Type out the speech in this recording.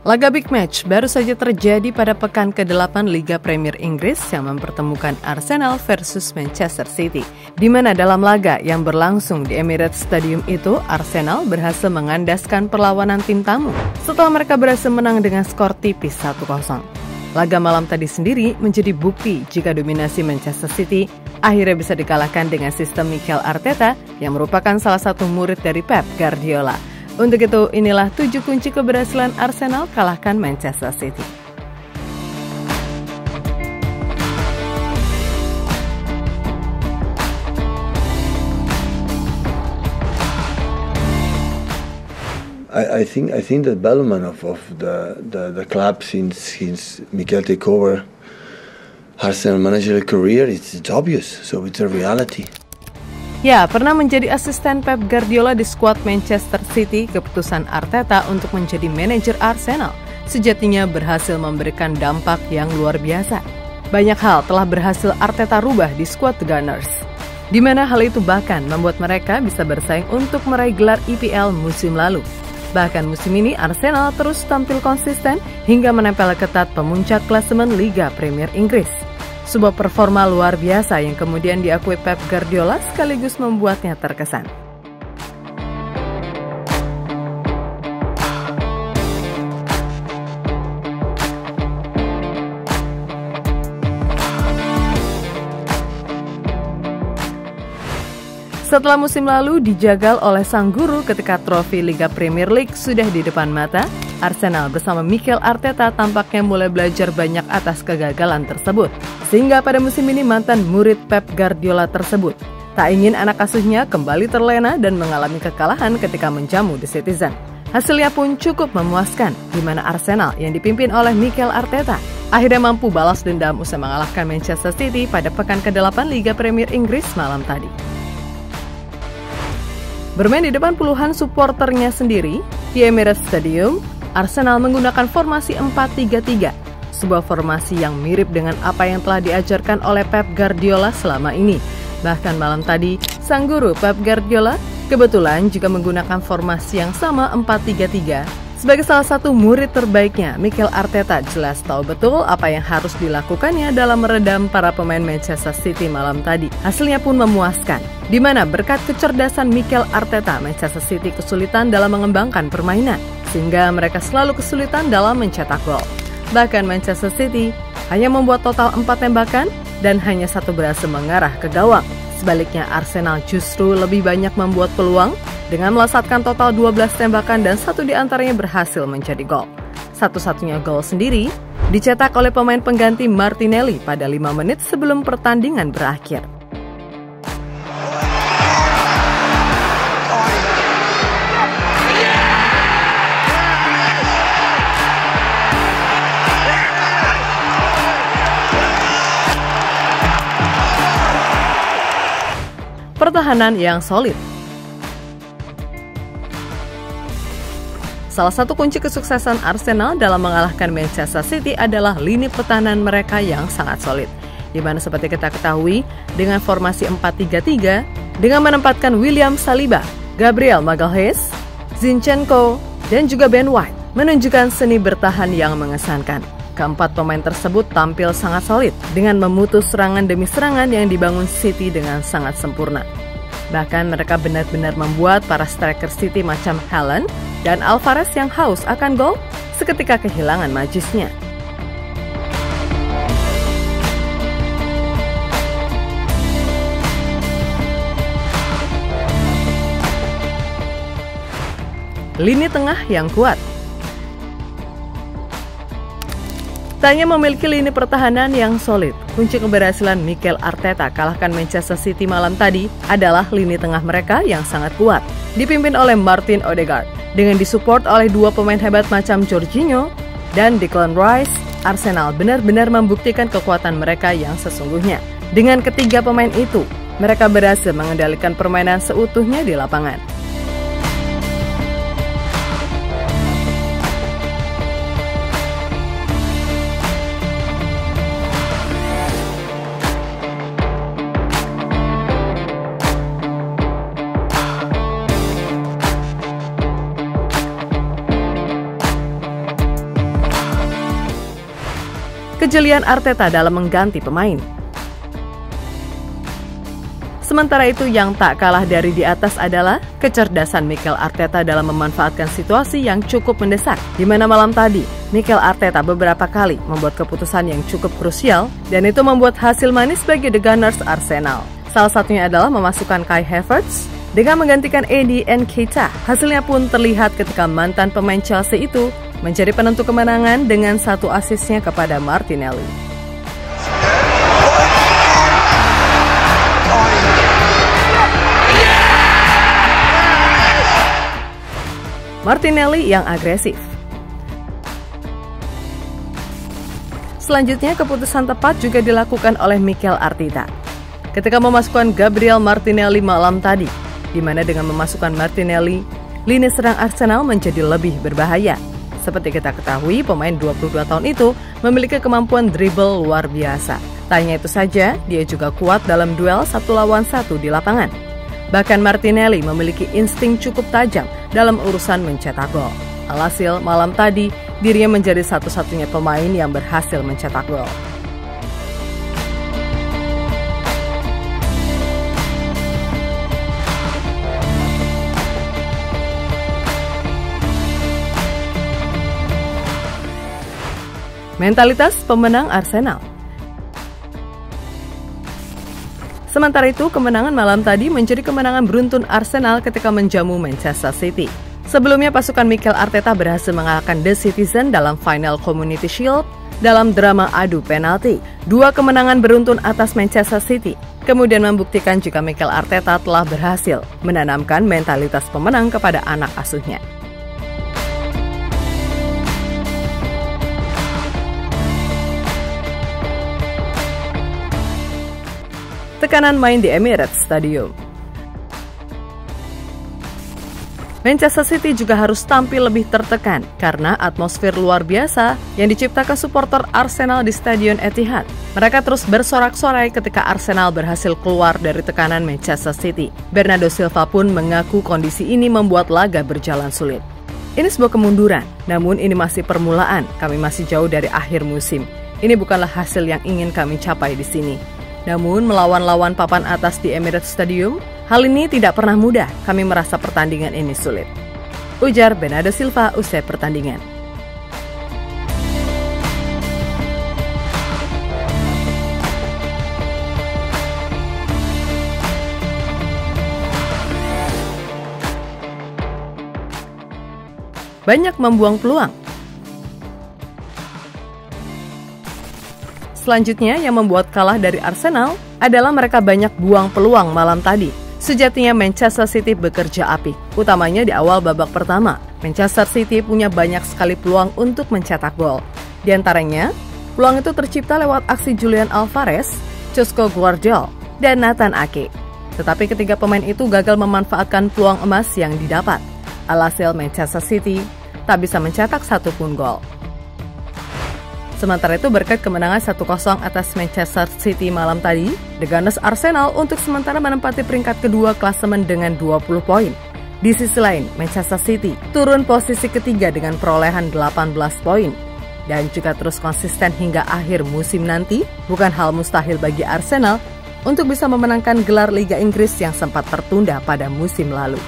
Laga big match baru saja terjadi pada pekan ke-8 Liga Premier Inggris yang mempertemukan Arsenal versus Manchester City, di mana dalam laga yang berlangsung di Emirates Stadium itu, Arsenal berhasil mengandaskan perlawanan tim tamu setelah mereka berhasil menang dengan skor tipis 1-0. Laga malam tadi sendiri menjadi bukti jika dominasi Manchester City akhirnya bisa dikalahkan dengan sistem Mikel Arteta yang merupakan salah satu murid dari Pep Guardiola. Untuk itu, inilah 7 kunci keberhasilan Arsenal kalahkan Manchester City. I think the development of the club since Mikel take over Arsenal managerial career, it's obvious, so it's a reality. Ya, pernah menjadi asisten Pep Guardiola di skuad Manchester City, keputusan Arteta untuk menjadi manajer Arsenal sejatinya berhasil memberikan dampak yang luar biasa. Banyak hal telah berhasil Arteta rubah di skuad The Gunners, di mana hal itu bahkan membuat mereka bisa bersaing untuk meraih gelar EPL musim lalu. Bahkan musim ini Arsenal terus tampil konsisten hingga menempel ketat pemuncak klasemen Liga Premier Inggris. Sebuah performa luar biasa yang kemudian diakui Pep Guardiola sekaligus membuatnya terkesan. Setelah musim lalu dijagal oleh sang guru ketika trofi Liga Premier League sudah di depan mata, Arsenal bersama Mikel Arteta tampaknya mulai belajar banyak atas kegagalan tersebut. Sehingga pada musim ini mantan murid Pep Guardiola tersebut tak ingin anak asuhnya kembali terlena dan mengalami kekalahan ketika menjamu The Citizen. Hasilnya pun cukup memuaskan, di mana Arsenal yang dipimpin oleh Mikel Arteta akhirnya mampu balas dendam usai mengalahkan Manchester City pada pekan ke-8 Liga Premier Inggris malam tadi. Bermain di depan puluhan suporternya sendiri, di Emirates Stadium, Arsenal menggunakan formasi 4-3-3, sebuah formasi yang mirip dengan apa yang telah diajarkan oleh Pep Guardiola selama ini. Bahkan malam tadi, sang guru Pep Guardiola kebetulan juga menggunakan formasi yang sama 4-3-3. Sebagai salah satu murid terbaiknya, Mikel Arteta jelas tahu betul apa yang harus dilakukannya dalam meredam para pemain Manchester City malam tadi. Hasilnya pun memuaskan, di mana berkat kecerdasan Mikel Arteta, Manchester City kesulitan dalam mengembangkan permainan, sehingga mereka selalu kesulitan dalam mencetak gol. Bahkan Manchester City hanya membuat total 4 tembakan dan hanya 1 berhasil mengarah ke gawang. Sebaliknya Arsenal justru lebih banyak membuat peluang dengan melesatkan total 12 tembakan dan 1 diantaranya berhasil menjadi gol. Satu-satunya gol sendiri dicetak oleh pemain pengganti Martinelli pada 5 menit sebelum pertandingan berakhir. Pertahanan yang solid. Salah satu kunci kesuksesan Arsenal dalam mengalahkan Manchester City adalah lini pertahanan mereka yang sangat solid, di mana seperti kita ketahui dengan formasi 4-3-3 dengan menempatkan William Saliba, Gabriel Magalhaes, Zinchenko, dan juga Ben White menunjukkan seni bertahan yang mengesankan. Keempat pemain tersebut tampil sangat solid dengan memutus serangan demi serangan yang dibangun City dengan sangat sempurna. Bahkan mereka benar-benar membuat para striker City macam Haaland dan Alvarez yang haus akan gol seketika kehilangan majisnya. Lini tengah yang kuat. Tak hanya memiliki lini pertahanan yang solid, kunci keberhasilan Mikel Arteta kalahkan Manchester City malam tadi adalah lini tengah mereka yang sangat kuat, dipimpin oleh Martin Odegaard. Dengan disupport oleh 2 pemain hebat macam Jorginho dan Declan Rice, Arsenal benar-benar membuktikan kekuatan mereka yang sesungguhnya. Dengan ketiga pemain itu, mereka berhasil mengendalikan permainan seutuhnya di lapangan. kejelian Arteta dalam mengganti pemain. Sementara itu yang tak kalah dari di atas adalah kecerdasan Mikel Arteta dalam memanfaatkan situasi yang cukup mendesak, di mana malam tadi Mikel Arteta beberapa kali membuat keputusan yang cukup krusial dan itu membuat hasil manis bagi The Gunners Arsenal. Salah satunya adalah memasukkan Kai Havertz dengan menggantikan Eddie Nketiah. Hasilnya pun terlihat ketika mantan pemain Chelsea itu menjadi penentu kemenangan dengan 1 asisnya kepada Martinelli. Martinelli yang agresif. Selanjutnya, keputusan tepat juga dilakukan oleh Mikel Arteta ketika memasukkan Gabriel Martinelli malam tadi, di mana dengan memasukkan Martinelli, lini serang Arsenal menjadi lebih berbahaya. Seperti kita ketahui, pemain 22 tahun itu memiliki kemampuan dribble luar biasa. Tak hanya itu saja, dia juga kuat dalam duel 1 lawan 1 di lapangan. Bahkan Martinelli memiliki insting cukup tajam dalam urusan mencetak gol. Alhasil, malam tadi dirinya menjadi satu-satunya pemain yang berhasil mencetak gol. Mentalitas pemenang Arsenal. Sementara itu, kemenangan malam tadi menjadi kemenangan beruntun Arsenal ketika menjamu Manchester City. Sebelumnya, pasukan Mikel Arteta berhasil mengalahkan The Citizen dalam final Community Shield dalam drama adu penalti. 2 kemenangan beruntun atas Manchester City kemudian membuktikan jika Mikel Arteta telah berhasil menanamkan mentalitas pemenang kepada anak asuhnya. Tekanan main di Emirates Stadium. Manchester City juga harus tampil lebih tertekan karena atmosfer luar biasa yang diciptakan supporter Arsenal di Stadion Etihad. Mereka terus bersorak-sorai ketika Arsenal berhasil keluar dari tekanan Manchester City. Bernardo Silva pun mengaku kondisi ini membuat laga berjalan sulit. Ini sebuah kemunduran, namun ini masih permulaan. Kami masih jauh dari akhir musim. Ini bukanlah hasil yang ingin kami capai di sini. Namun melawan lawan papan atas di Emirates Stadium, hal ini tidak pernah mudah. Kami merasa pertandingan ini sulit, ujar Bernardo Silva usai pertandingan. Banyak membuang peluang. Selanjutnya, yang membuat kalah dari Arsenal adalah mereka banyak buang peluang malam tadi. Sejatinya Manchester City bekerja apik, utamanya di awal babak pertama. Manchester City punya banyak sekali peluang untuk mencetak gol. Di antaranya, peluang itu tercipta lewat aksi Julian Alvarez, Josko Gvardiol, dan Nathan Ake. Tetapi ketiga pemain itu gagal memanfaatkan peluang emas yang didapat. Alhasil Manchester City tak bisa mencetak satupun gol. Sementara itu, berkat kemenangan 1-0 atas Manchester City malam tadi, The Gunners Arsenal untuk sementara menempati peringkat kedua klasemen dengan 20 poin. Di sisi lain, Manchester City turun posisi ketiga dengan perolehan 18 poin. Dan juga terus konsisten hingga akhir musim nanti, bukan hal mustahil bagi Arsenal untuk bisa memenangkan gelar Liga Inggris yang sempat tertunda pada musim lalu.